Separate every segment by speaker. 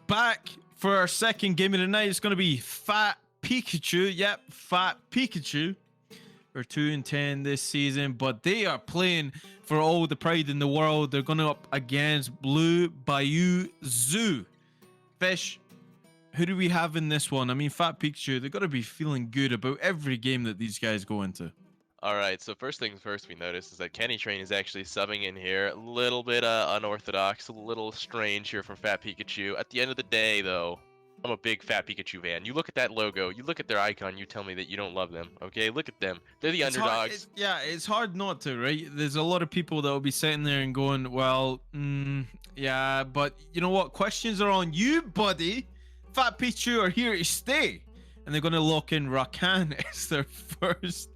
Speaker 1: back for our second game of the night. It's going to be Fat Pikachu. Yep, Fat Pikachu. They're 2-10 this season, but they are playing for all the pride in the world. They're going up against Blue Bayou Zoo. Fish, who do we have in this one? I mean, Fat Pikachu, they've got to be feeling good about every game that these guys go into.
Speaker 2: All right, so first things first we notice is that Kenny Train is actually subbing in here. A little bit unorthodox, a little strange here from Fat Pikachu. At the end of the day, though, I'm a big Fat Pikachu fan. You look at that logo, you look at their icon, you tell me that you don't love them, okay? Look at them. They're the underdogs.
Speaker 1: It's hard not to, right? There's a lot of people that will be sitting there and going, well, yeah, but you know what? Questions are on you, buddy. Fat Pikachu are here to stay. And they're going to lock in Rakan as their first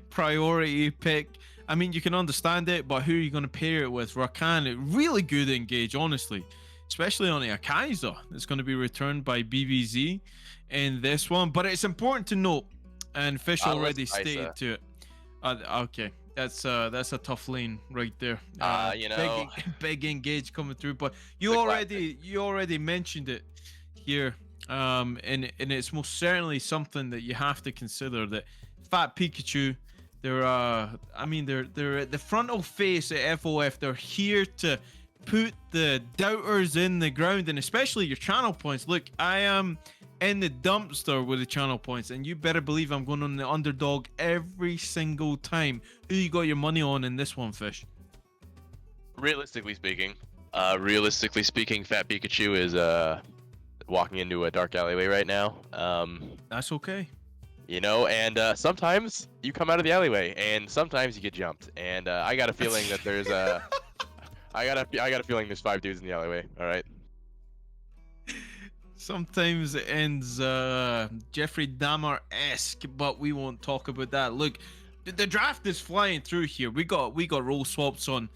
Speaker 1: priority pick. I mean, you can understand it, but who are you going to pair it with? Rakan, really good engage, honestly. Especially on a Kaiser that's going to be returned by BBZ in this one. But it's important to note, and Fish already stated to it. Okay, that's a tough lane right there.
Speaker 2: You know,
Speaker 1: big engage coming through. But you already mentioned it here, and it's most certainly something that you have to consider. That Fat Pikachu, they're at the frontal face at FOF. They're here to put the doubters in the ground, and especially your channel points. Look, I am in the dumpster with the channel points, and you better believe I'm going on the underdog every single time. Who you got your money on in this one, Fish?
Speaker 2: Realistically speaking, Fat Pikachu is walking into a dark alleyway right now.
Speaker 1: That's okay.
Speaker 2: You know, and sometimes you come out of the alleyway, and sometimes you get jumped. And I got a feeling that there's I got a feeling there's 5 dudes in the alleyway. All right.
Speaker 1: Sometimes it ends Jeffrey Dahmer-esque, but we won't talk about that. Look, the draft is flying through here. We got role swaps on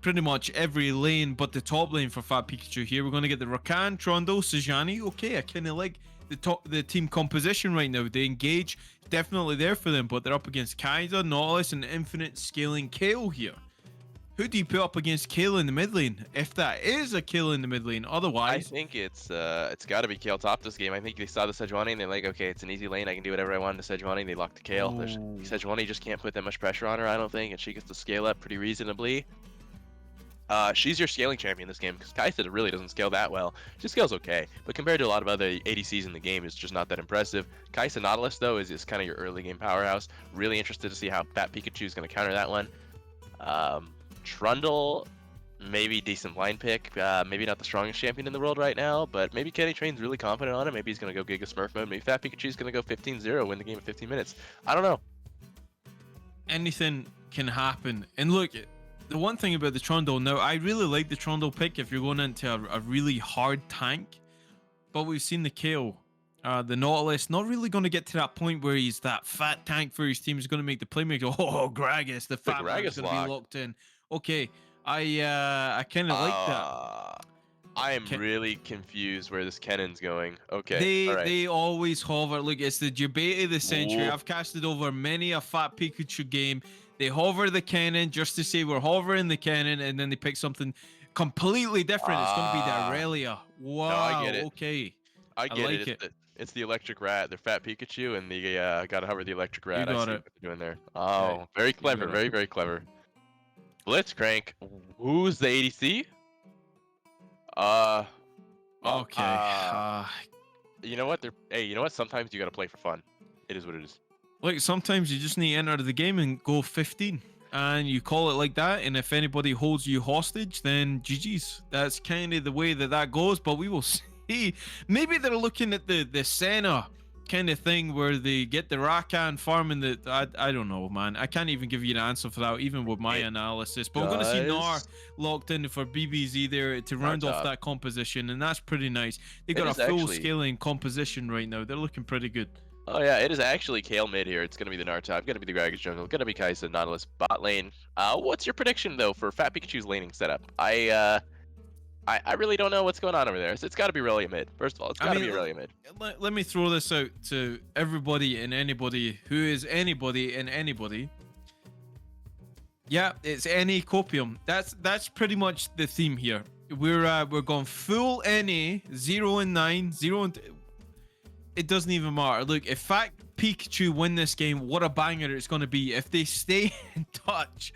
Speaker 1: pretty much every lane, but the top lane for Fat Pikachu here. We're going to get the Rakan, Trundle, Sajani. Okay, I kind of like the team composition right now. They engage definitely there for them, but they're up against Kaiser, Nautilus, and Infinite Scaling Kale here. Who do you put up against Kale in the mid lane? If that is a Kale in the mid lane, otherwise...
Speaker 2: I think it's got to be Kale top this game. I think they saw the Sejuani and they're like, okay, it's an easy lane. I can do whatever I want to Sejuani, and they lock the Kale. Sejuani just can't put that much pressure on her, I don't think, and she gets to scale up pretty reasonably. She's your scaling champion this game, because Kaisa really doesn't scale that well. She scales okay, but compared to a lot of other ADCs in the game, it's just not that impressive. Kaisa Nautilus, though, is kind of your early game powerhouse. Really interested to see how Fat Pikachu is going to counter that one. Trundle, maybe decent line pick. Maybe not the strongest champion in the world right now, but maybe Kenny Train's really confident on it. Maybe he's going to go Giga Smurf mode. Maybe Fat Pikachu's going to go 15-0, win the game in 15 minutes. I don't know.
Speaker 1: Anything can happen. And look, the one thing about the Trundle, now, I really like the Trundle pick if you're going into a really hard tank, but we've seen the Kale. The Nautilus not really going to get to that point where he's that fat tank for his team. He's going to make the playmaker. Oh, Gragas, the fat man's going to be locked in. Okay, I kind of like that.
Speaker 2: I am really confused where this Kennon's going. Okay,
Speaker 1: they always hover. Look, it's the debate of the century.
Speaker 2: Ooh.
Speaker 1: I've casted over many a Fat Pikachu game. They hover the cannon just to say we're hovering the cannon, and then they pick something completely different. It's going to be the Aurelia. Wow.
Speaker 2: No, I get it.
Speaker 1: Okay.
Speaker 2: I get it. It's the electric rat. They're Fat Pikachu, and they gotta hover the electric rat.
Speaker 1: You got
Speaker 2: I see
Speaker 1: it.
Speaker 2: what they're doing there. Oh, very clever. Very, very clever. Blitzcrank. Who's the ADC?
Speaker 1: Okay.
Speaker 2: You know what? You know what? Sometimes you gotta play for fun. It is what it is.
Speaker 1: Like, sometimes you just need to enter the game and go 15. And you call it like that. And if anybody holds you hostage, then GG's. That's kind of the way that goes. But we will see. Maybe they're looking at the Senna kind of thing where they get the Rakan farming the... I don't know, man. I can't even give you an answer for that, even with my analysis. But we're going to see Nar locked in for BBZ there to round off that composition. And that's pretty nice. They got a full scaling composition right now. They're looking pretty good.
Speaker 2: Oh yeah, it is actually Kale mid here. It's gonna be the Nar top, gonna be the Gragas jungle, gonna be Kaisa, Nautilus bot lane. What's your prediction though for Fat Pikachu's laning setup? I really don't know what's going on over there. It's got to be Aurelia mid. First of all, it's got to be Aurelia mid.
Speaker 1: Let me throw this out to everybody and anybody who is anybody and anybody. Yeah, it's any copium. That's pretty much the theme here. we're going full NA, 0 and 9, 0 and it doesn't even matter. Look, if Fat Pikachu win this game, what a banger it's going to be. If they stay in touch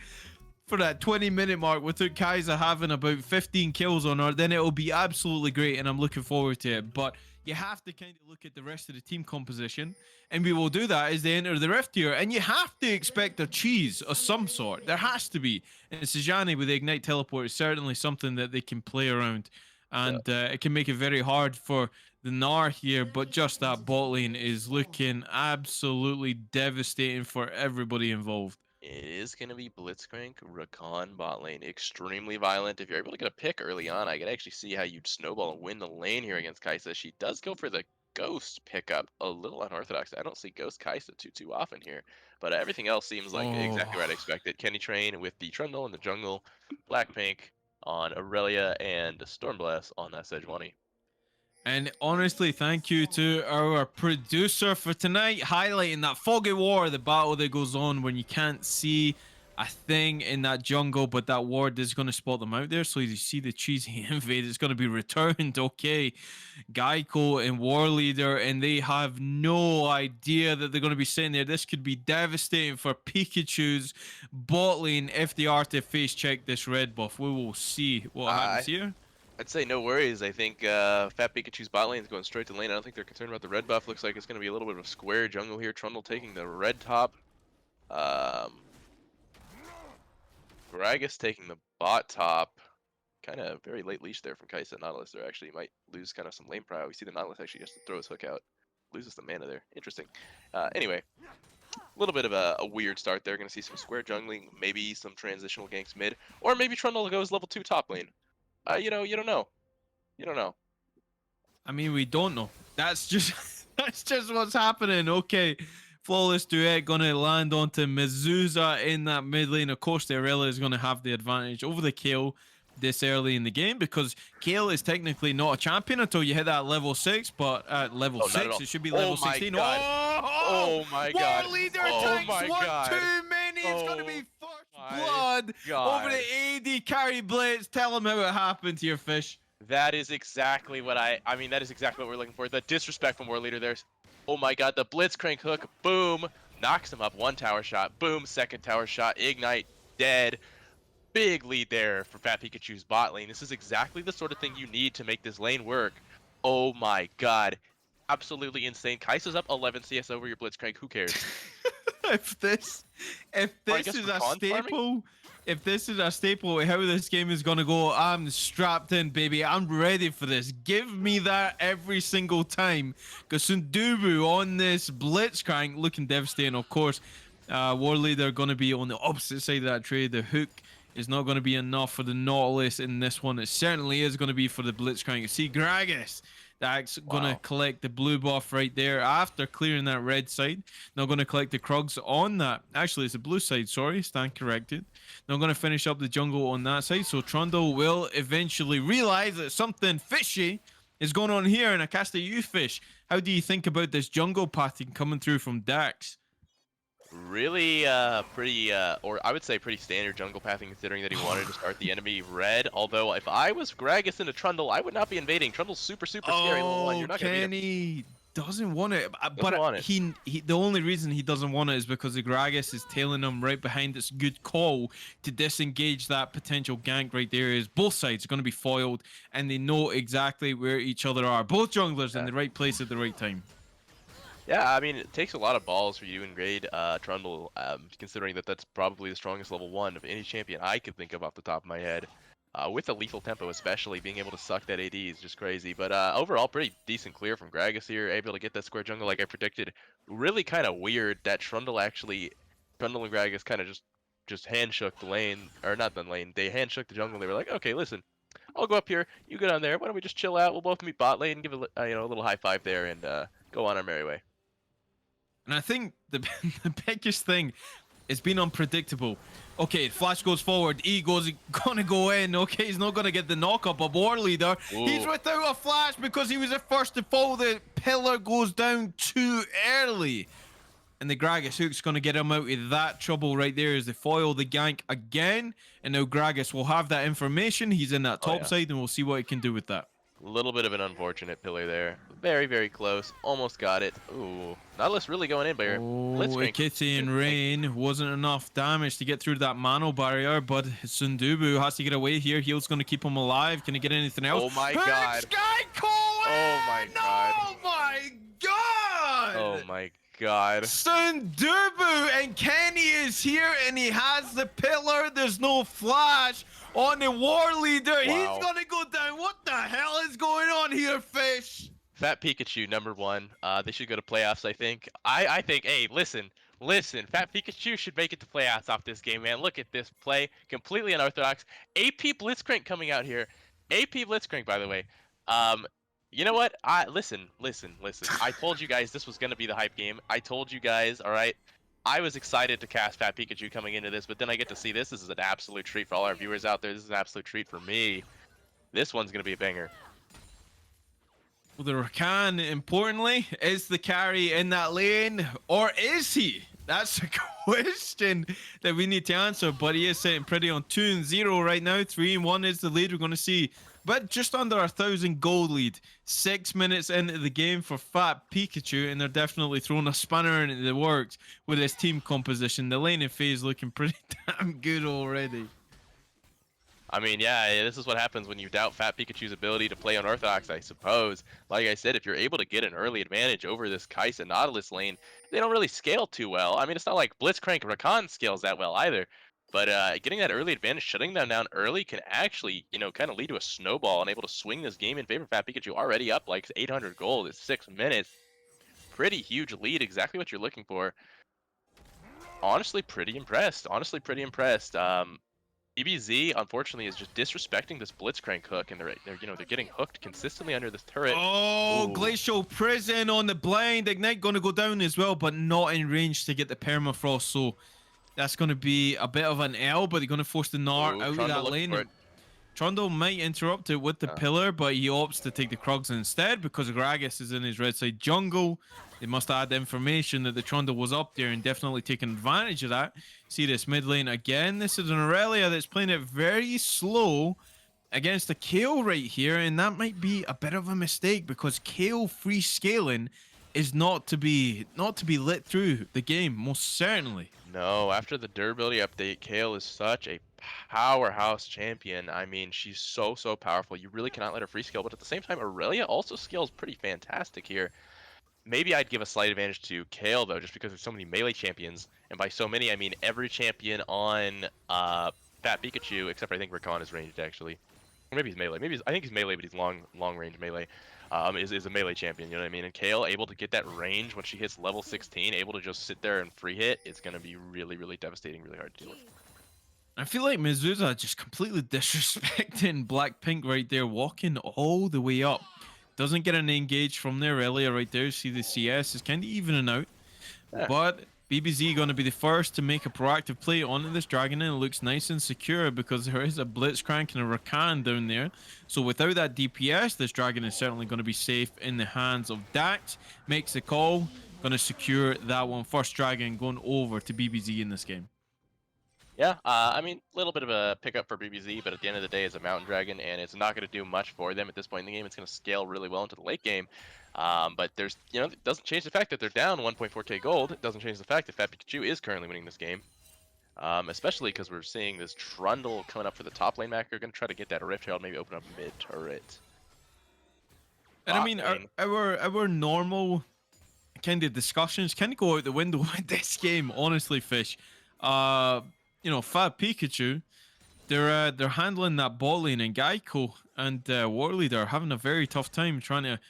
Speaker 1: for that 20-minute mark without Kaiser having about 15 kills on her, then it'll be absolutely great, and I'm looking forward to it. But you have to kind of look at the rest of the team composition, and we will do that as they enter the Rift Tier, and you have to expect a cheese of some sort. There has to be. And Sejani with the Ignite Teleport is certainly something that they can play around, and it can make it very hard for the Gnar here, but just that bot lane is looking absolutely devastating for everybody involved.
Speaker 2: It is going to be Blitzcrank, Rakan bot lane. Extremely violent. If you're able to get a pick early on, I can actually see how you'd snowball and win the lane here against Kai'Sa. She does go for the Ghost pickup. A little unorthodox. I don't see Ghost Kai'Sa too often here. But everything else seems like exactly what I expected. Kenny Train with the Trundle in the jungle. Blackpink on Aurelia and Stormblast on that Sejuani.
Speaker 1: And honestly, thank you to our producer for tonight, highlighting that foggy war, the battle that goes on when you can't see a thing in that jungle, but that ward is going to spot them out there. So you see the cheesy invade, it's going to be returned. Okay, Geico and War Leader, and they have no idea that they're going to be sitting there. This could be devastating for Pikachu's bot lane if they are to face check this red buff. We will see what happens here.
Speaker 2: I'd say no worries. I think Fat Pikachu's bot lane is going straight to lane. I don't think they're concerned about the red buff. Looks like it's going to be a little bit of a square jungle here. Trundle taking the red top. Gragas taking the bot top. Kind of very late leash there from Kai'Sa and Nautilus. There actually might lose kind of some lane prio. We see the Nautilus actually has to throw his hook out. Loses the mana there. Interesting. Anyway, a little bit of a weird start there. Going to see some square jungling, maybe some transitional ganks mid, or maybe Trundle goes level 2 top lane. You don't know. You don't know.
Speaker 1: I mean, we don't know. That's just that's just what's happening. Okay, flawless duet gonna land onto Mezuzah in that mid lane. Of course, the Aurelia is gonna have the advantage over the Kayle this early in the game because Kayle is technically not a champion until you hit that level 6. But at level 6, it should be level 16.
Speaker 2: Oh my god!
Speaker 1: War Leader tanks 1 too many. It's gonna be first blood over the AD carry blitz. Tell him how it happened here, Fish.
Speaker 2: That is exactly what I mean, that is exactly what we're looking for. The disrespect from War Leader there. Oh my god, the Blitzcrank hook, boom, knocks him up. 1 tower shot, boom, 2nd tower shot, Ignite, dead. Big lead there for Fat Pikachu's bot lane. This is exactly the sort of thing you need to make this lane work. Oh my god. Absolutely insane. Kai'Sa's up 11 CS over your Blitzcrank. Who cares?
Speaker 1: if this is a staple, if this is a staple of how this game is gonna go, I'm strapped in, baby. I'm ready for this. Give me that every single time. Because Sundubu on this Blitzcrank looking devastating, of course. War Leader gonna be on the opposite side of that trade. The hook is not going to be enough for the Nautilus in this one. It certainly is going to be for the Blitzcrank. You see Gragas, that's going to collect the blue buff right there after clearing that red side. Now going to collect the Krugs on that. Actually, it's the blue side, sorry, stand corrected. Now going to finish up the jungle on that side. So Trundle will eventually realize that something fishy is going on here. And I cast a you, Fish. How do you think about this jungle pattern coming through from Dax?
Speaker 2: Really pretty, or I would say pretty standard jungle pathing considering that he wanted to start the enemy red. Although if I was Gragas into Trundle, I would not be invading. Trundle's super scary. Level 1. You're not gonna
Speaker 1: Kenny doesn't want it. But he the only reason he doesn't want it is because the Gragas is tailing him right behind. It's a good call to disengage that potential gank right there. Is both sides are going to be foiled and they know exactly where each other are. Both junglers in the right place at the right time.
Speaker 2: Yeah, I mean, it takes a lot of balls for you to invade Trundle, considering that that's probably the strongest level 1 of any champion I could think of off the top of my head. With a lethal tempo especially, being able to suck that AD is just crazy. But overall, pretty decent clear from Gragas here, able to get that square jungle like I predicted. Really kind of weird that Trundle and Gragas kind of just handshook the lane, or not the lane, they handshook the jungle. They were like, okay, listen, I'll go up here, you go down there, why don't we just chill out, we'll both meet bot lane, give a little high five there, and go on our merry way.
Speaker 1: And I think the biggest thing is being unpredictable. Okay, Flash goes forward. Ego's gonna go in. Okay, he's not gonna get the knock-up of War Leader. Ooh. He's without a Flash because he was the first to fall. The pillar goes down too early. And the Gragas hook's going to get him out of that trouble right there as they foil the gank again. And now Gragas will have that information. He's in that top side, and we'll see what he can do with that.
Speaker 2: A little bit of an unfortunate pillar there. Very, very close. Almost got it. Ooh. Nautilus really going in here.
Speaker 1: Oh, Kitty and Rain wasn't enough damage to get through that Mano barrier, but Sundubu has to get away here. Heal's going to keep him alive. Can he get anything else?
Speaker 2: Oh my god. Oh my god.
Speaker 1: Oh my god.
Speaker 2: Oh my god.
Speaker 1: Sundubu and Kenny is here and he has the pillar. There's no flash on the war leader. Wow. He's going to go down. What the hell is going on here, Fish?
Speaker 2: Fat Pikachu, #1. They should go to playoffs, I think. I think, hey, listen. Fat Pikachu should make it to playoffs off this game, man. Look at this play. Completely unorthodox. AP Blitzcrank coming out here. AP Blitzcrank, by the way. You know what? Listen. I told you guys this was going to be the hype game. I told you guys, all right? I was excited to cast Fat Pikachu coming into this, but then I get to see this. This is an absolute treat for all our viewers out there. This is an absolute treat for me. This one's going to be a banger.
Speaker 1: Well, the Rakan, importantly, is the carry in that lane, or is he? That's a question that we need to answer, but he is sitting pretty on 2-0 right now. 3-1 is the lead. We're going to see, but just under 1,000 gold lead. 6 minutes into the game for Fat Pikachu, and they're definitely throwing a spanner into the works with his team composition. The laning phase looking pretty damn good already.
Speaker 2: I mean, yeah, this is what happens when you doubt Fat Pikachu's ability to play unorthodox, I suppose. Like I said, if you're able to get an early advantage over this Kai'Sa Nautilus lane, they don't really scale too well. I mean, it's not like Blitzcrank Rakan scales that well either. But getting that early advantage, shutting them down early can actually, you know, kind of lead to a snowball and able to swing this game in favor of Fat Pikachu. Already up like 800 gold in 6 minutes. Pretty huge lead, exactly what you're looking for. Honestly, pretty impressed. BBZ, unfortunately, is just disrespecting this Blitzcrank hook, and they're getting hooked consistently under this turret.
Speaker 1: Oh, ooh. Glacial Prison on the blind. Ignite going to go down as well, but not in range to get the permafrost. So that's going to be a bit of an L, but they're going to force the Nart out of that lane. Trundle might interrupt it with the pillar, but he opts to take the Krugs instead because Gragas is in his red side jungle. They must add information that the Trundle was up there and definitely taking advantage of that. See this mid lane again. This is an Aurelia that's playing it very slow against a Kale right here, and that might be a bit of a mistake because Kale free scaling is not to be lit through the game, most certainly.
Speaker 2: No, after the durability update, Kale is such a powerhouse champion. I mean, she's so powerful. You really cannot let her free scale, but at the same time, Aurelia also scales pretty fantastic here. Maybe I'd give a slight advantage to Kale, though, just because there's so many melee champions. And by so many, I mean every champion on Fat Pikachu, except for I think Rakan is ranged, actually. Or maybe he's melee. I think he's melee, but he's long range melee. Is a melee champion, you know what I mean? And Kale, able to get that range when she hits level 16, able to just sit there and free hit, it's going to be really devastating, really hard to deal with.
Speaker 1: I feel like Mizuza just completely disrespecting Blackpink right there, walking all the way up. Doesn't get an engage from there earlier right there. See the CS is kind of evening out. Yeah. But BBZ going to be the first to make a proactive play onto this dragon, and it looks nice and secure because there is a Blitzcrank and a Rakan down there. So without that DPS, this dragon is certainly going to be safe in the hands of Dax. Makes the call. Going to secure that one. First dragon going over to BBZ in this game.
Speaker 2: Yeah, I mean, a little bit of a pickup for BBZ, but at the end of the day, it's a Mountain Dragon, and it's not going to do much for them at this point in the game. It's going to scale really well into the late game. But there's, it doesn't change the fact that they're down 1.4k gold. It doesn't change the fact that Fat Pikachu is currently winning this game. Especially because we're seeing this Trundle coming up for the top lane backer. Going to try to get that Rift Herald, maybe open up mid turret.
Speaker 1: And I mean, our normal kind of discussions kind of go out the window in this game, honestly, Fish. Fat Pikachu, they're handling that bot lane, and Geico and War Leader are having a very tough time trying to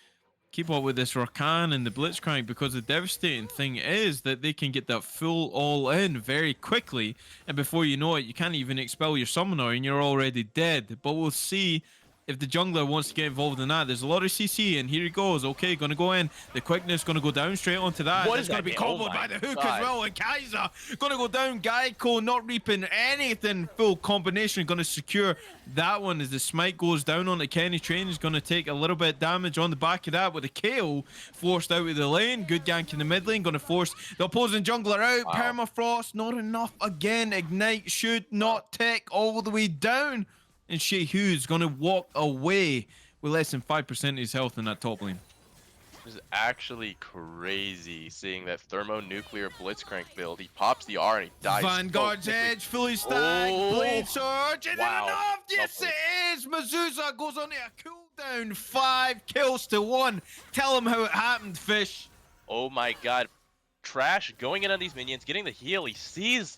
Speaker 1: keep up with this Rakan and the Blitzcrank, because the devastating thing is that they can get that full all-in very quickly, and before you know it, you can't even expel your summoner and you're already dead. But we'll see if the jungler wants to get involved in that. There's a lot of CC, and here he goes. Okay, gonna go in. The quickness gonna go down straight onto that.
Speaker 2: What
Speaker 1: That's
Speaker 2: is
Speaker 1: gonna
Speaker 2: that
Speaker 1: be
Speaker 2: hit? Oh
Speaker 1: comboed
Speaker 2: my
Speaker 1: by the hook
Speaker 2: God.
Speaker 1: as well, and Kaiser gonna go down. Geico not reaping anything. Full combination gonna secure that one as the smite goes down on the Kenny Train. Is gonna take a little bit of damage on the back of that with a KO forced out of the lane. Good gank in the mid lane, gonna force the opposing jungler out.
Speaker 2: Wow.
Speaker 1: Permafrost, not enough again. Ignite should not tick all the way down. And Shea Hughes gonna walk away with less than 5% of his health in that top lane.
Speaker 2: This is actually crazy seeing that thermonuclear blitzcrank build. He pops the R and he dies.
Speaker 1: Vanguard's
Speaker 2: so quickly.
Speaker 1: edge, fully stacked, Blade Surge, and
Speaker 2: Wow.
Speaker 1: enough! Yes, it is! Mizusa goes on a cooldown, 5 kills to 1. Tell him how it happened, Fish.
Speaker 2: Oh my God. Trash going in on these minions, getting the heal. He sees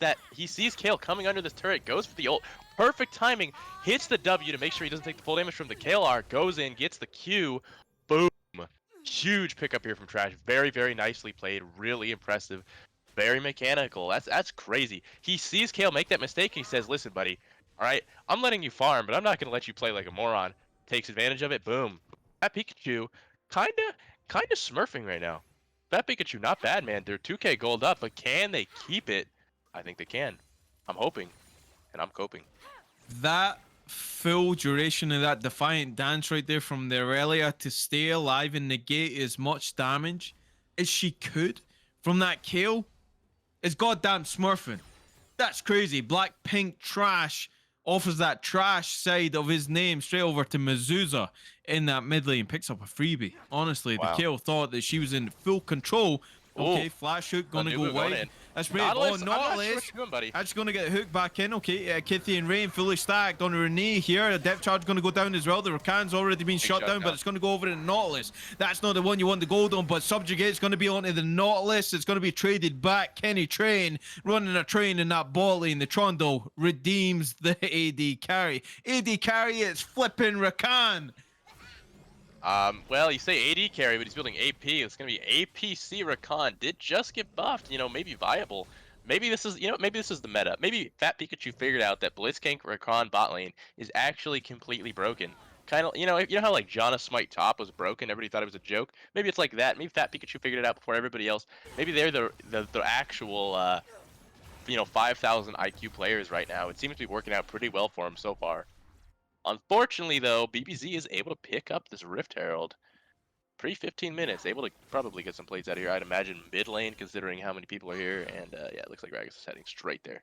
Speaker 2: Kale coming under this turret, goes for the ult. Perfect timing, hits the W to make sure he doesn't take the full damage from the Kale R, goes in, gets the Q. Boom. Huge pickup here from Trash. Very, very nicely played. Really impressive. Very mechanical. That's crazy. He sees Kale make that mistake and he says, listen, buddy, all right, I'm letting you farm, but I'm not going to let you play like a moron. Takes advantage of it. Boom. That Pikachu kind of smurfing right now. That Pikachu, not bad, man. They're 2k gold up, but can they keep it? I think they can. I'm hoping, and I'm coping.
Speaker 1: That full duration of that Defiant Dance right there from the Aurelia to stay alive and negate as much damage as she could from that Kale is goddamn smurfing. That's crazy. Blackpink Trash offers that trash side of his name straight over to Mizusa in that mid lane, picks up a freebie. Honestly,
Speaker 2: Wow.
Speaker 1: the Kale thought that she was in full control. Okay,
Speaker 2: Ooh.
Speaker 1: flash hook gonna go
Speaker 2: Going
Speaker 1: wide.
Speaker 2: in.
Speaker 1: That's brave.
Speaker 2: Nautilus,
Speaker 1: Oh,
Speaker 2: I'm not sure
Speaker 1: Nautilus.
Speaker 2: what you're doing, buddy.
Speaker 1: That's gonna get hooked back in. Okay, Kitty and Rain fully stacked on Renee here. The depth charge gonna go down as well. The Rakan's already been shut down, but it's gonna go over to Nautilus. That's not the one you want the gold on, but Subjugate's gonna be onto the Nautilus. It's gonna be traded back. Kenny Train running a train in that ball lane. The Trundle redeems the AD carry. AD carry, it's flipping Rakan.
Speaker 2: Well, you say AD carry, but he's building AP. It's gonna be APC Rakan. Did just get buffed, maybe viable. Maybe this is, maybe this is the meta. Maybe Fat Pikachu figured out that Blitzcrank Rakan bot lane is actually completely broken. Kind of, how like Janna Smite top was broken, everybody thought it was a joke. Maybe it's like that. Maybe Fat Pikachu figured it out before everybody else. Maybe they're the actual, 5,000 IQ players right now. It seems to be working out pretty well for him so far. Unfortunately, though, BBZ is able to pick up this Rift Herald. Pre-15 minutes, able to probably get some plays out of here. I'd imagine mid lane, considering how many people are here. And yeah, it looks like Ragus is heading straight there.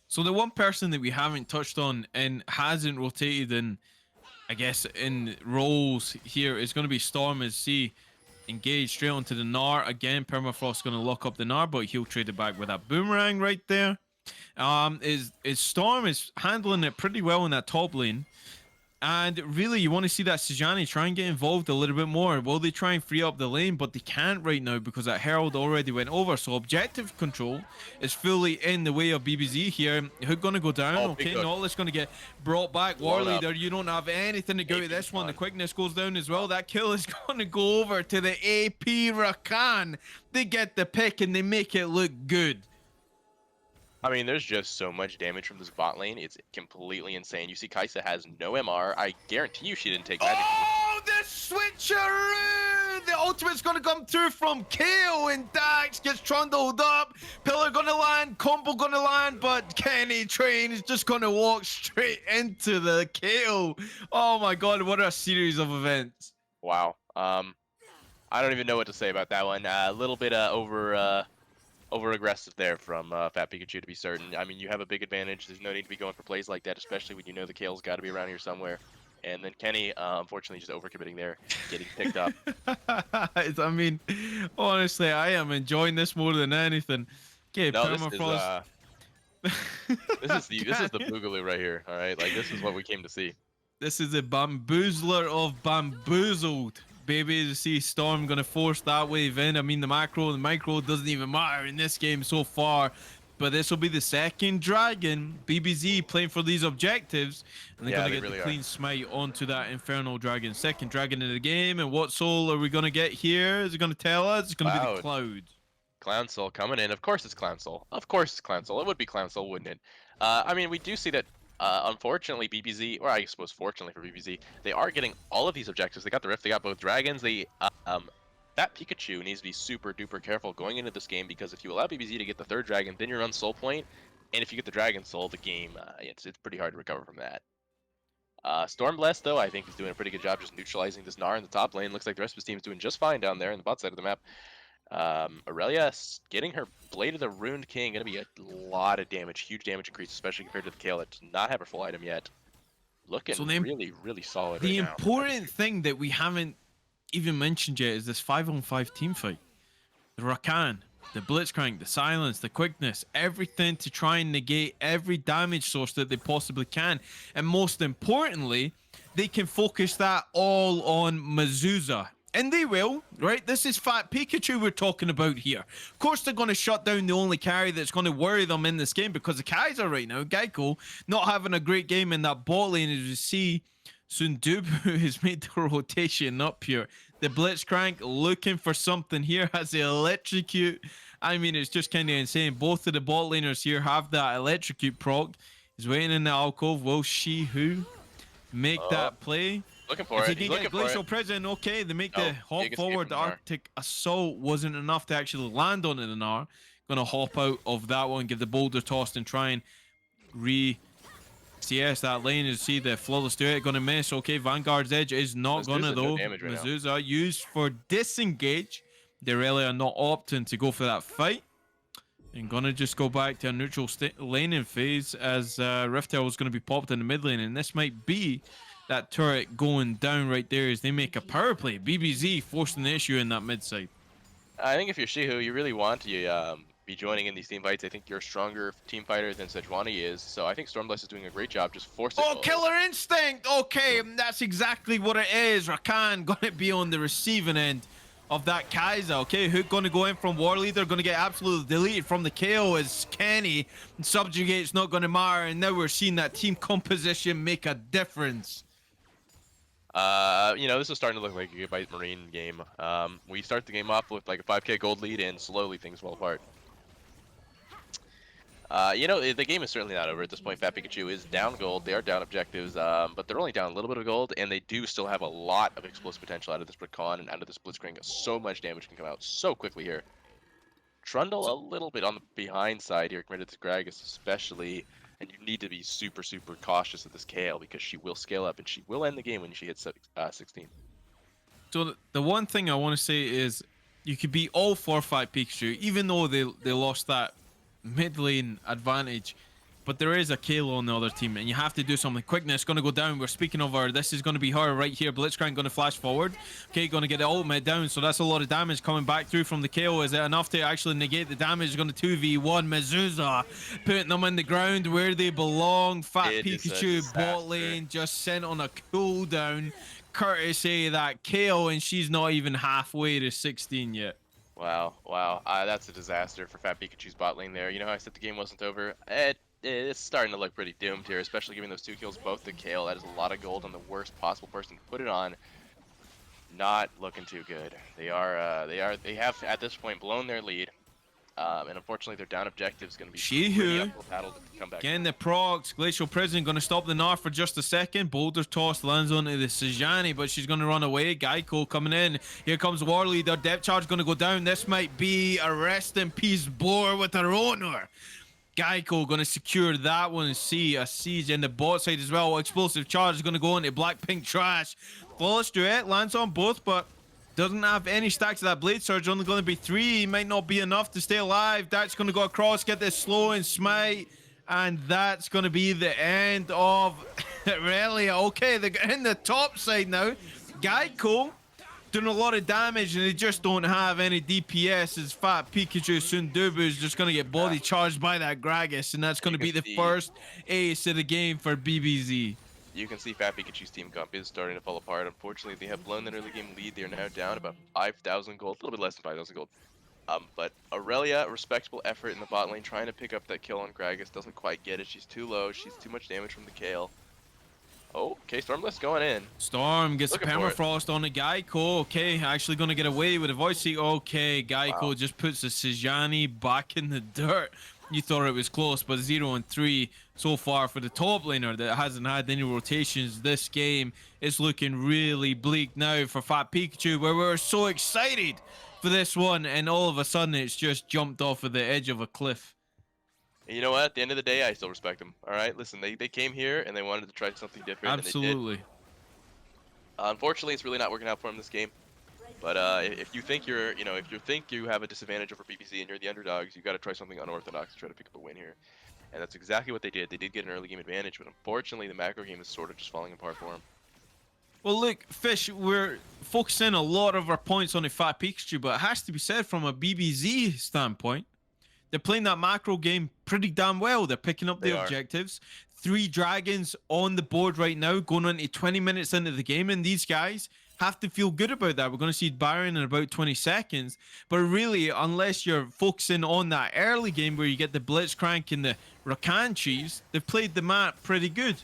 Speaker 1: So the one person that we haven't touched on and hasn't rotated in, I guess, in roles here is going to be Storm as C. Engage straight onto the Gnar. Again, Permafrost going to lock up the Gnar, but he'll trade it back with that Boomerang right there. Is Storm is handling it pretty well in that top lane. And really, you want to see that Sejuani try and get involved a little bit more. Will they try and free up the lane? But they can't right now because that Herald already went over. So objective control is fully in the way of BBZ here. Hook going to go down.
Speaker 2: Oh,
Speaker 1: okay, Nautilus going to get brought back. War Leader, you don't have anything to go with this one. The quickness goes down as well. That kill is going to go over to the AP Rakan. They get the pick and they make it look good.
Speaker 2: I mean, there's just so much damage from this bot lane. It's completely insane. You see Kai'Sa has no MR. I guarantee you she didn't take magic.
Speaker 1: Oh, the switcheroo! The ultimate's gonna come through from Kale, and Dax gets trundled up. Pillar gonna land, combo gonna land, but Kenny Train is just gonna walk straight into the Kale. Oh my god, what a series of events.
Speaker 2: Wow. I don't even know what to say about that one. A little bit over aggressive there from Fat Pikachu, to be certain. I mean, you have a big advantage. There's no need to be going for plays like that, especially when you know the Kale's got to be around here somewhere. And then Kenny, unfortunately, just overcommitting there, getting picked up.
Speaker 1: I mean, honestly, I am enjoying this more than anything. Okay,
Speaker 2: No,
Speaker 1: Permafrost.
Speaker 2: this is the Boogaloo right here. All right, like this is what we came to see.
Speaker 1: This is a bamboozler of bamboozled. Baby, you see Storm gonna force that wave in. I mean, the macro and the micro doesn't even matter in this game so far. But this will be the second dragon. BBZ playing for these objectives. And they're gonna get the clean smite onto that Infernal Dragon. Second dragon in the game. And what soul are we gonna get here? Is it gonna tell us? It's gonna be the Cloud.
Speaker 2: Clown Soul coming in. Of course it's Clown Soul. Of course it's Clown Soul. It would be Clown Soul, wouldn't it? I mean, we do see that Unfortunately, BBZ, or I suppose fortunately for BBZ, they are getting all of these objectives. They got the Rift, they got both dragons. That Pikachu needs to be super duper careful going into this game, because if you allow BBZ to get the third dragon, then you're on soul point, and if you get the dragon soul, the game it's pretty hard to recover from that. Stormblast, though, I think is doing a pretty good job just neutralizing this Gnar in the top lane. Looks like the rest of his team is doing just fine down there in the bot side of the map. Aurelia getting her Blade of the Ruined King, gonna be a lot of damage, huge damage increase, especially compared to the Kale that does not have her full item yet. Looking
Speaker 1: So
Speaker 2: really, really solid
Speaker 1: the
Speaker 2: right now.
Speaker 1: important thing that we haven't even mentioned yet is this 5-on-5 team fight. The Rakan, the Blitzcrank, the silence, the quickness, everything to try and negate every damage source that they possibly can. And most importantly, they can focus that all on Mazuza. And they will, right? This is Fat Pikachu we're talking about here. Of course, they're going to shut down the only carry that's going to worry them in this game, because the Kaiser right now, Geico, not having a great game in that bot lane. As you see, Sundubu has made the rotation up here. The Blitzcrank looking for something here, has the electrocute. I mean, it's just kind of insane. Both of the bot laners here have that electrocute proc. He's waiting in the alcove. Will She-Who make that play?
Speaker 2: Looking for
Speaker 1: if
Speaker 2: it.
Speaker 1: he
Speaker 2: He's
Speaker 1: can get
Speaker 2: looking for
Speaker 1: Glacial
Speaker 2: it.
Speaker 1: Prison, okay, they make the
Speaker 2: he
Speaker 1: hop
Speaker 2: gets
Speaker 1: forward. The
Speaker 2: from Gnar.
Speaker 1: Arctic Assault wasn't enough to actually land on the Gnar. Gonna hop out of that one, give the boulder tossed, and try and CS that lane. You see the flawless do it, gonna miss. Okay, Vanguard's edge is not gonna though. Mazuza used for disengage. They really are not opting to go for that fight. And gonna just go back to a neutral laning phase, as Riftel was gonna be popped in the mid lane, and this might be that turret going down right there as they make a power play. BBZ forcing the issue in that mid side.
Speaker 2: I think if you're Shihu, you really want to be joining in these team fights. I think you're a stronger team fighter than Sejuani is, so I think Stormblast is doing a great job just forcing.
Speaker 1: Oh, Killer Instinct! Okay, that's exactly what it is. Rakan gonna be on the receiving end of that Kaiser. Okay, who's gonna go in from War Leader, gonna get absolutely deleted from the KO as Kenny. Subjugate's not gonna matter, and now we're seeing that team composition make a difference.
Speaker 2: This is starting to look like a Goodbye Marine game. We start the game off with like a 5k gold lead, and slowly things fall apart. The game is certainly not over at this point. Fat Pikachu is down gold. They are down objectives, but they're only down a little bit of gold, and they do still have a lot of explosive potential out of this Brickon and out of this Blitzcrank. So much damage can come out so quickly here. Trundle a little bit on the behind side here compared to Gragas especially, and you need to be super, super cautious of this Kale, because she will scale up, and she will end the game when she hits 16.
Speaker 1: So the one thing I want to say is you could be all for Fat Pikachu, even though they lost that mid lane advantage, but there is a Kale on the other team, and you have to do something. Quickness going to go down. We're speaking of her. This is going to be her right here. Blitzcrank going to flash forward. Okay, going to get the ultimate down, so that's a lot of damage coming back through from the Kale. Is it enough to actually negate the damage? Going to 2v1 Mazuza, putting them in the ground where they belong. Fat Pikachu bot lane just sent on a cooldown, courtesy of that Kale, and she's not even halfway to 16 yet.
Speaker 2: Wow, that's a disaster for Fat Pikachu's bot lane there. You know how I said the game wasn't over? It's starting to look pretty doomed here, especially giving those 2 kills both to Kale. That is a lot of gold on the worst possible person to put it on. Not looking too good. They have at this point blown their lead. And unfortunately, their down objective is going to be
Speaker 1: She-Who
Speaker 2: uphill battle to come back.
Speaker 1: getting the procs. Glacial Prison going to stop the Gnar for just a second. Boulder toss lands onto the Sejuani, but she's going to run away. Geico coming in. Here comes War Leader. Depth charge going to go down. This might be a rest in peace Boar with her owner. Geico going to secure that one. See a siege in the bot side as well. Explosive charge is going to go into Blackpink Trash. Flawless Duet lands on both, but doesn't have any stacks of that Blade Surge. Only going to be 3. Might not be enough to stay alive. That's going to go across, get this slow and smite. And that's going to be the end of Aurelia. Okay, they're in the top side now. Geico doing a lot of damage, and they just don't have any DPS. As Fat Pikachu Sundubu is just going to get body charged by that Gragas, and that's going to be the first ace of the game for BBZ.
Speaker 2: You can see Fat Pikachu's team comp is starting to fall apart. Unfortunately, they have blown their early game lead. They are now down about 5,000 gold, a little bit less than 5,000 gold. But Aurelia, respectable effort in the bot lane, trying to pick up that kill on Gragas. Doesn't quite get it. She's too low. She's too much damage from the Kale. Oh, okay, Stormblast going in.
Speaker 1: Storm gets the permafrost on the Geico. Okay, actually going to get away with a voice seat. Okay, Geico just puts the Sejuani back in the dirt. you thought it was close, but 0-3 so far for the top laner that hasn't had any rotations this game. It's looking really bleak now for Fat Pikachu, where we're so excited for this one, and all of a sudden it's just jumped off of the edge of a cliff.
Speaker 2: And you know what? At the end of the day, I still respect them. All right, listen, they came here and they wanted to try something different, and they did.
Speaker 1: Absolutely.
Speaker 2: Unfortunately, it's really not working out for them this game. But if you think if you think you have a disadvantage over BBZ and you're the underdogs, you got to try something unorthodox to try to pick up a win here. And that's exactly what they did. They did get an early game advantage, but unfortunately, the macro game is sort of just falling apart for them.
Speaker 1: Well, look, Fish, we're focusing a lot of our points on the Fat Pikachu, but it has to be said from a BBZ standpoint, they're playing that macro game pretty damn well. They're picking up the objectives. 3 dragons on the board right now, going on to 20 minutes into the game, and these guys have to feel good about that. We're going to see Baron in about 20 seconds. But really, unless you're focusing on that early game where you get the Blitzcrank and the Rakan Chiefs, they've played the map pretty good.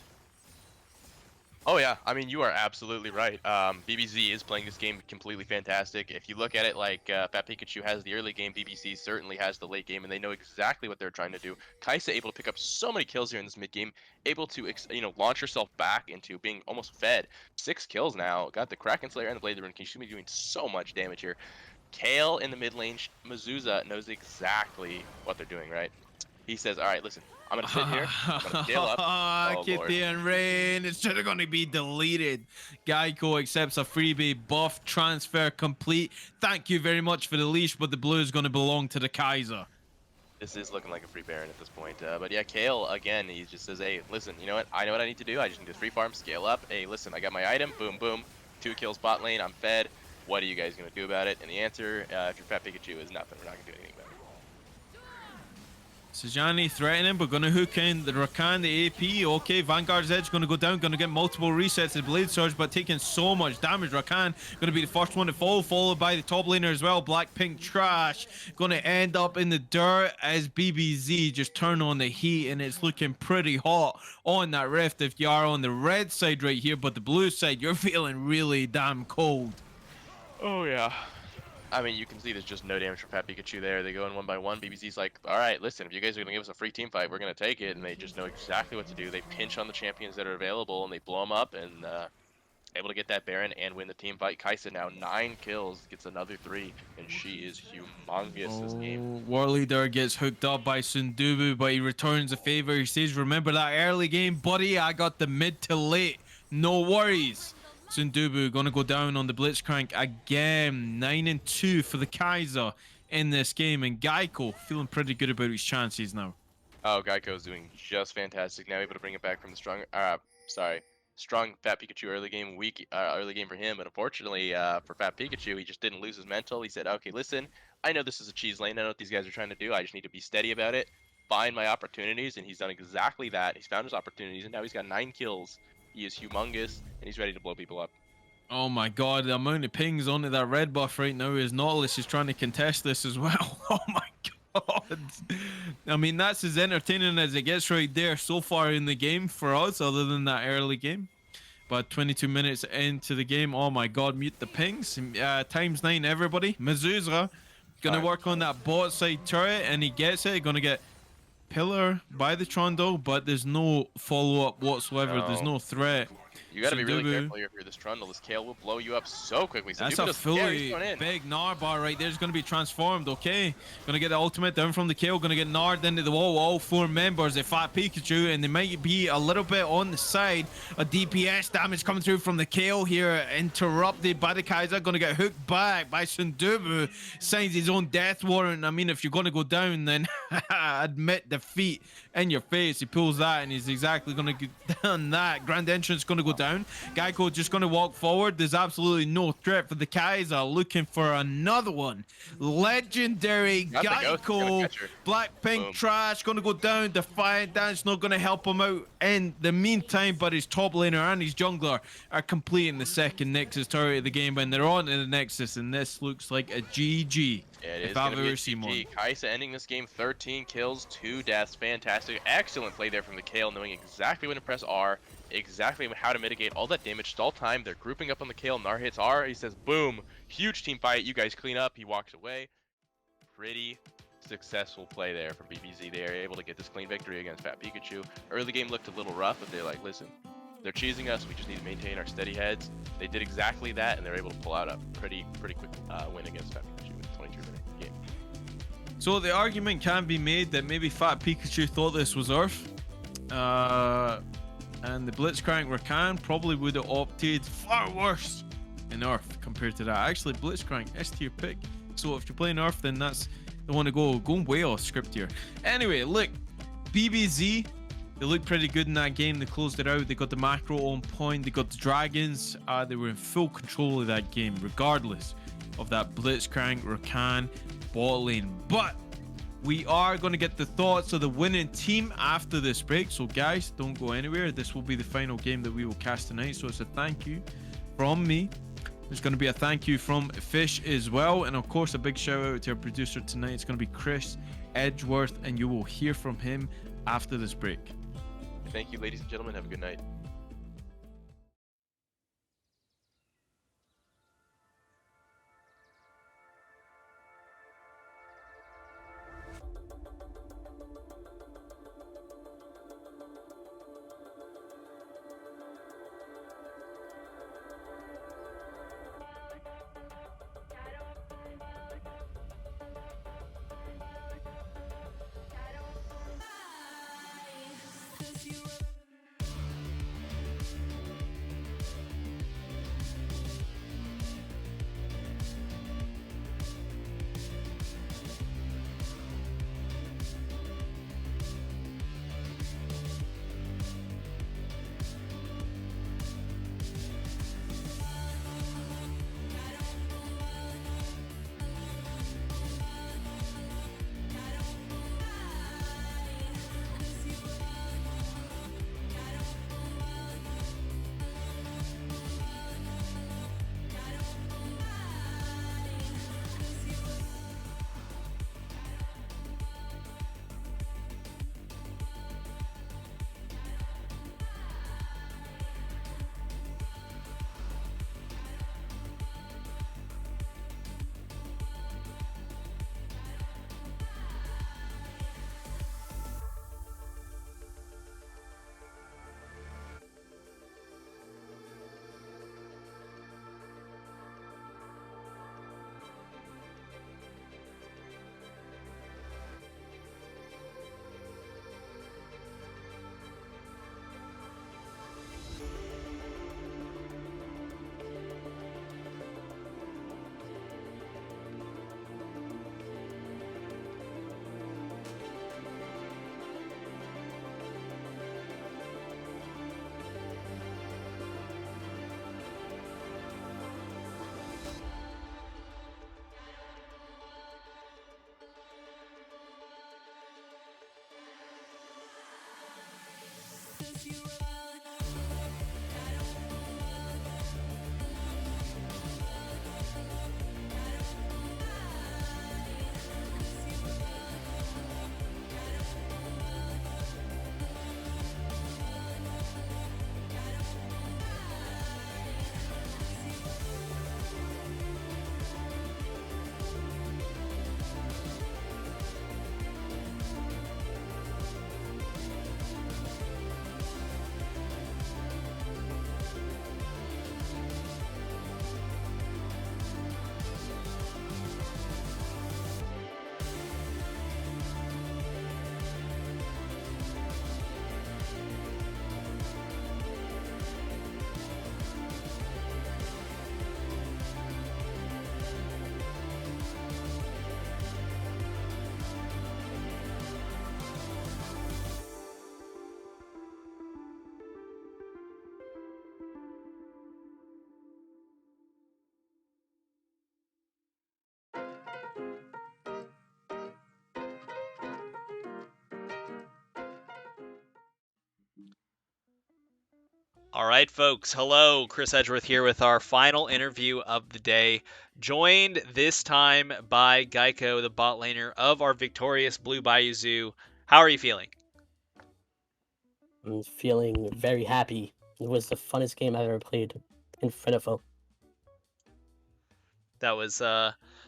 Speaker 2: Oh yeah, I mean, you are absolutely right. BBZ is playing this game completely fantastic. If you look at it like Fat Pikachu has the early game, BBZ certainly has the late game, and they know exactly what they're trying to do. Kaisa able to pick up so many kills here in this mid game, able to launch herself back into being almost fed. 6 kills now, got the Kraken Slayer and the Blade Rune King. She's gonna be doing so much damage here. Kale in the mid lane, Mazuza knows exactly what they're doing, right? He says, all right, listen, I'm going to sit here, I'm going to scale up. Oh,
Speaker 1: Kitty and Rain, it's just going to be deleted. Geico accepts a freebie buff, transfer complete. Thank you very much for the leash, but the blue is going to belong to the Kaiser.
Speaker 2: This is looking like a free Baron at this point. But yeah, Kale, again, he just says, hey, listen, you know what? I know what I need to do. I just need to free farm, scale up. Hey, listen, I got my item. Boom, boom. 2 kills bot lane. I'm fed. What are you guys going to do about it? And the answer, if you're Fat Pikachu, is nothing. We're not going to do anything about it.
Speaker 1: Sejani threatening, but gonna hook in the Rakan, the AP. Okay, Vanguard's Edge gonna go down, gonna get multiple resets of Blade Surge, but taking so much damage. Rakan gonna be the first one to fall, followed by the top laner as well. Blackpink Trash gonna end up in the dirt as BBZ just turn on the heat, and it's looking pretty hot on that rift if you are on the red side right here, but the blue side, you're feeling really damn cold.
Speaker 2: Oh, yeah. I mean, you can see there's just no damage from Fat Pikachu there. They go in 1 by 1. BBZ's like, all right, listen, if you guys are going to give us a free team fight, we're going to take it. And they just know exactly what to do. They pinch on the champions that are available, and they blow them up, and able to get that Baron and win the team fight. Kaisa now 9 kills, gets another 3, and she is humongous this game.
Speaker 1: War Leader gets hooked up by Sundubu, but he returns a favor. He says, remember that early game, buddy? I got the mid to late. No worries. Sundubu gonna go down on the Blitzcrank again. 9-2 for the Kaiser in this game, and Geico feeling pretty good about his chances now.
Speaker 2: Oh, Geico's doing just fantastic now, able to bring it back from the strong Fat Pikachu early game, weak early game for him. But unfortunately for Fat Pikachu, he just didn't lose his mental. He said, okay, listen, I know this is a cheese lane. I know what these guys are trying to do. I just need to be steady about it, find my opportunities, and he's done exactly that. He's found his opportunities, and now he's got 9 kills. He is humongous, and he's ready to blow people up.
Speaker 1: Oh my god, the amount of pings onto that red buff right now is Nautilus is trying to contest this as well. Oh my god. I mean, that's as entertaining as it gets right there so far in the game for us, other than that early game. But 22 minutes into the game, oh my god, mute the pings. ×9 everybody. Mazuza gonna work on that bot side turret, and he gets it. Gonna get pillar by the Trundle, but there's no follow-up whatsoever. There's no threat.
Speaker 2: You gotta be really careful here if you're this Trundle. This Kale will blow you up so quickly. So
Speaker 1: that's a fully big Gnar bar right there. It's going to be transformed, okay? Going to get the ultimate down from the Kale. Going to get Gnarred into the wall. All 4 members of Fat Pikachu, and they might be a little bit on the side. A DPS damage coming through from the Kale here. Interrupted by the Kaiser. Going to get hooked back by Sundubu. Signs his own death warrant. I mean, if you're going to go down, then admit defeat in your face. He pulls that, and he's exactly going to get done that. Grand Entrance going to go down. Geico just going to walk forward. There's absolutely no threat for the Kaiser. Looking for another one. Legendary Geico. Blackpink Trash going to go down. Defiant Dance not going to help him out in the meantime, but his top laner and his jungler are completing the second Nexus turret of the game, and they're on to the Nexus, and this looks like a GG.
Speaker 2: Yeah, it is going to be a GG. Kaisa ending this game 13 kills, 2 deaths. Fantastic. Excellent play there from the Kale, knowing exactly when to press R, exactly how to mitigate all that damage. Stall time. They're grouping up on the Kale. Gnar hits R. He says, boom. Huge team fight. You guys clean up. He walks away. Pretty successful play there from BBZ. They are able to get this clean victory against Fat Pikachu. Early game looked a little rough, but they're like, listen, they're cheesing us. We just need to maintain our steady heads. They did exactly that, and they're able to pull out a pretty quick win against Fat Pikachu with a 23-minute game.
Speaker 1: So the argument can be made that maybe Fat Pikachu thought this was Earth, and the Blitzcrank Rakan probably would have opted far worse in Earth compared to that. Actually, Blitzcrank S tier pick. So if you're playing Earth, then that's the one to go. Going way off script here. Anyway, look, BBZ, they looked pretty good in that game. They closed it out. They got the macro on point. They got the dragons. They were in full control of that game, regardless of that Blitzcrank Rakan bot lane. But we are going to get the thoughts of the winning team after this break. So guys, don't go anywhere. This will be the final game that we will cast tonight. So it's a thank you from me. There's going to be a thank you from Fish as well. And of course, a big shout out to our producer tonight. It's going to be Chris Edgeworth, and you will hear from him after this break.
Speaker 2: Thank you, ladies and gentlemen. Have a good night.
Speaker 3: All right, folks. Hello, Chris Edgeworth here with our final interview of the day, joined this time by Geico, the bot laner of our victorious Blue Bayou Zoo. How are you feeling?
Speaker 4: I'm feeling very happy. It was the funnest game I've ever played in front of folk.
Speaker 3: That was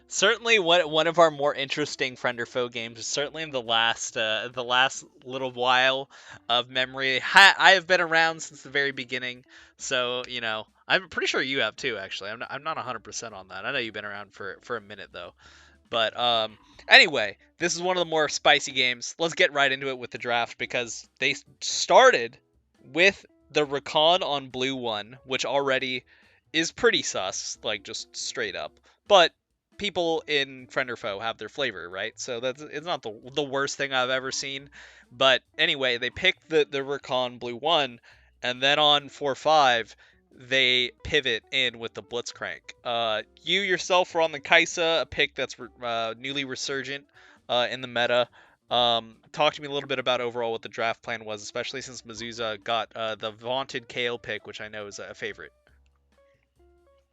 Speaker 3: certainly one of our more interesting friend or foe games. Certainly in the last little while of memory. I have been around since the very beginning, so I'm pretty sure you have too. Actually, I'm not 100% on that. I know you've been around for a minute though. But anyway, this is one of the more spicy games. Let's get right into it with the draft because they started with the recon on blue one, which already is pretty sus, like just straight up. But people in friend or foe have their flavor, right? So it's not the worst thing I've ever seen. But anyway, they picked the recon blue one, and then on 4-5 they pivot in with the Blitzcrank. You yourself were on the Kaisa, a pick that's newly resurgent in the meta. Talk to me a little bit about overall what the draft plan was, especially since Mizuza got the vaunted KO pick, which I know is a favorite.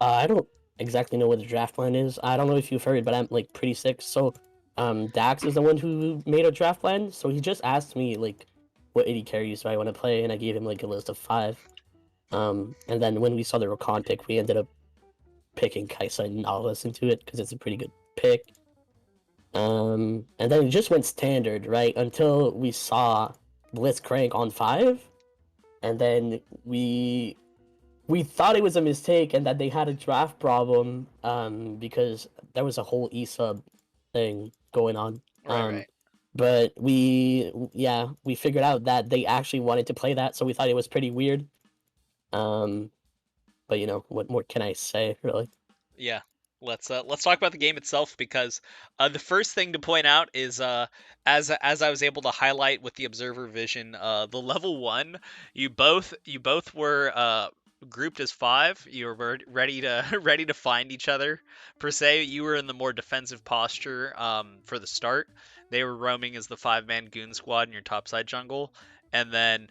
Speaker 4: I don't exactly know what the draft plan is. I don't know if you've heard, but I'm like pretty sick. So, Dax is the one who made a draft plan. So he just asked me like, what 80 carries do I want to play, and I gave him like a list of 5. And then when we saw the Rakan pick, we ended up picking Kaisa and not listening to it because it's a pretty good pick. And then it just went standard, right? Until we saw Blitzcrank on 5, and then we thought it was a mistake and that they had a draft problem because there was a whole e-sub thing going on.
Speaker 3: Right.
Speaker 4: But we figured out that they actually wanted to play that, so we thought it was pretty weird. But what more can I say, really?
Speaker 3: Yeah. Let's talk about the game itself because the first thing to point out is as I was able to highlight with the observer vision, the level 1, you both were grouped as 5. You were ready to find each other per se. You were in the more defensive posture for the start. They were roaming as the 5-man goon squad in your topside jungle, and then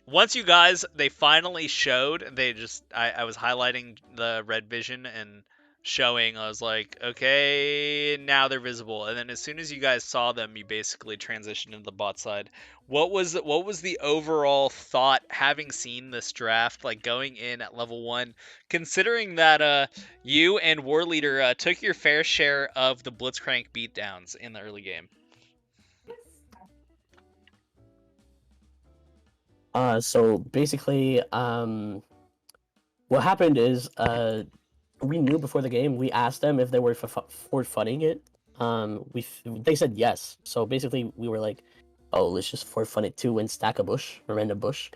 Speaker 3: once you guys they finally showed, I was highlighting the red vision and showing, I was like, okay, now they're visible. And then as soon as you guys saw them, you basically transitioned into the bot side. What was the overall thought having seen this draft, like going in at level 1, considering that you and War Leader took your fair share of the Blitzcrank beatdowns in the early game?
Speaker 4: So basically, what happened is, we knew before the game. We asked them if they were for funning it. They said yes. So basically, we were like, "Oh, let's just for fun it too and stack a random bush."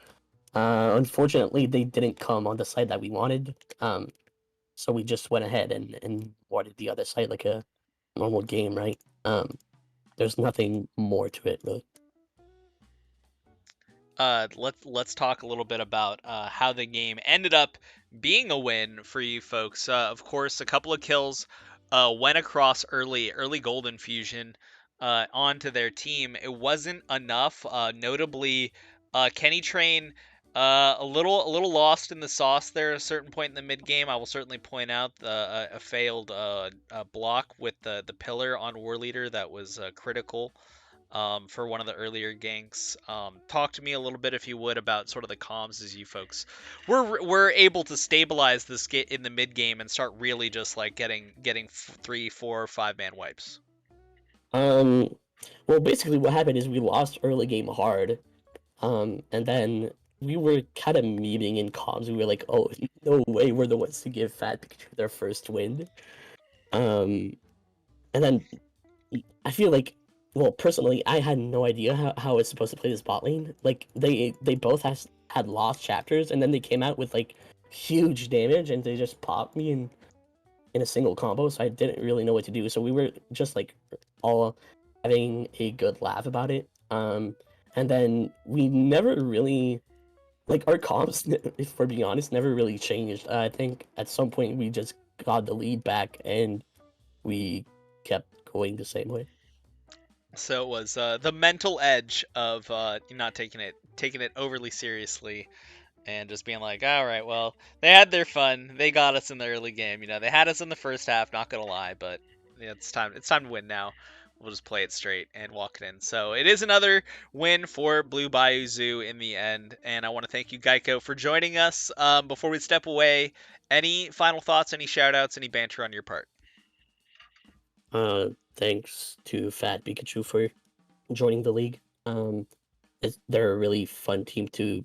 Speaker 4: Unfortunately, they didn't come on the site that we wanted. So we just went ahead and wanted the other site like a normal game, right? There's nothing more to it, really.
Speaker 3: Let's talk a little bit about how the game ended up being a win for you folks. Of course, a couple of kills went across early golden fusion onto their team. It wasn't enough. Notably, Kenny Train a little lost in the sauce there at a certain point in the mid game. I will certainly point out a failed block with the pillar on War Leader that was critical. For one of the earlier ganks. Talk to me a little bit, if you would, about sort of the comms as you folks were able to stabilize this in the mid game and start really just like getting 3, 4, 5-man wipes.
Speaker 4: Well, basically what happened is we lost early game hard, and then we were kind of memeing in comms. We were like, "Oh, no way, we're the ones to give Fat Pikachu their first win." And then I feel like, well, personally, I had no idea how it's supposed to play this bot lane. Like they both had lost chapters, and then they came out with like huge damage, and they just popped me in a single combo. So I didn't really know what to do. So we were just like all having a good laugh about it. And then we never really, like, our comps, if we're being honest, never really changed. I think at some point we just got the lead back and we kept going the same way.
Speaker 3: So it was the mental edge of not taking it overly seriously and just being like, all right, well, they had their fun. They got us in the early game. They had us in the first half, not going to lie, but it's time to win now. We'll just play it straight and walk it in. So it is another win for Blue Bayou Zoo in the end. And I want to thank you, Geico, for joining us. Before we step away, any final thoughts, any shout outs, any banter on your part?
Speaker 4: Thanks to Fat Pikachu for joining the league. They're a really fun team to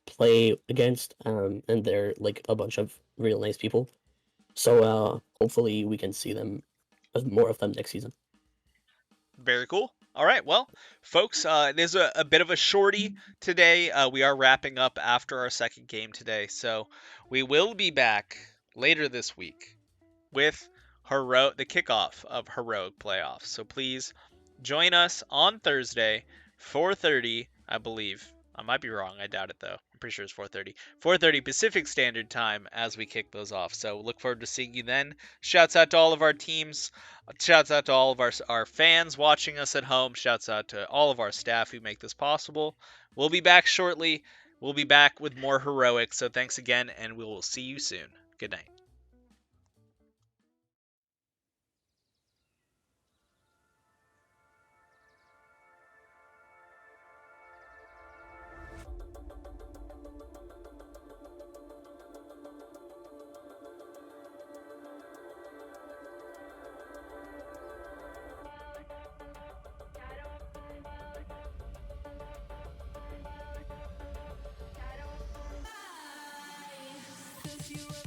Speaker 4: play against, and they're like a bunch of real nice people. So hopefully we can see them, more of them next season.
Speaker 3: Very cool. All right, well, folks, there's a bit of a shorty today. We are wrapping up after our second game today, so we will be back later this week with the kickoff of Heroic Playoffs. So please join us on Thursday, 4:30, I believe. I might be wrong. I doubt it though. I'm pretty sure it's 4:30. 4:30 Pacific Standard Time as we kick those off. So look forward to seeing you then. Shouts out to all of our teams. Shouts out to all of our fans watching us at home. Shouts out to all of our staff who make this possible. We'll be back shortly. We'll be back with more Heroic. So thanks again, and we will see you soon. Good night.
Speaker 5: If you